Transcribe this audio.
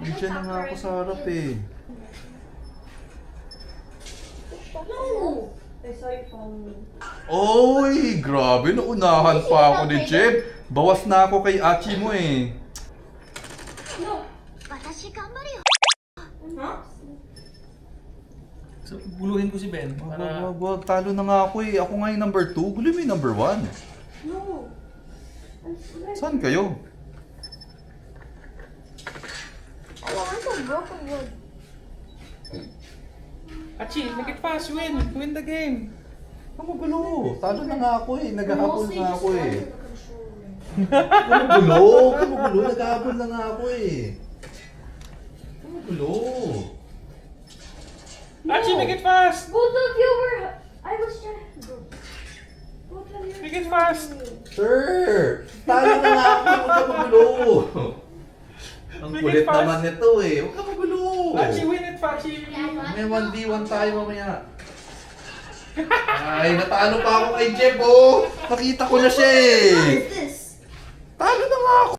Nandiyan na nga ako sa harap eh. No! I saw you following me. Oy, grabe, naunahan pa ako ni Jeff. Bawas na ako kay Achi mo eh. No! 私頑張るよ Huh? So, guluhin ko si Ben. Wag, talo na nga ako eh. Ako nga yung number 2, gulo mo yung number 1. No! I'm sorry. Saan kayo? I want a broken wood. Achi, make it fast. Win. Win the game. Ang magulo. Talo na nga ako eh. Naghahabol Mostly na ako just eh. under the controller. Ang magulo. Ang magulo. Naghahabol na nga ako eh. Ang magulo. Achi, make it fast. Both of you were... I was trying to go. Both of you were Make it fast. Sir! Talo na nga ako. Huwag ka magulo. Ang Make kulit it fast. naman nito eh. Huwag ka magulo. Achi, win it fast. Achi. May 1v1 tayo mamaya. Ay, natalo pa ako kay Jeff oh. Nakita ko na siya eh. this. Talo na nga ako.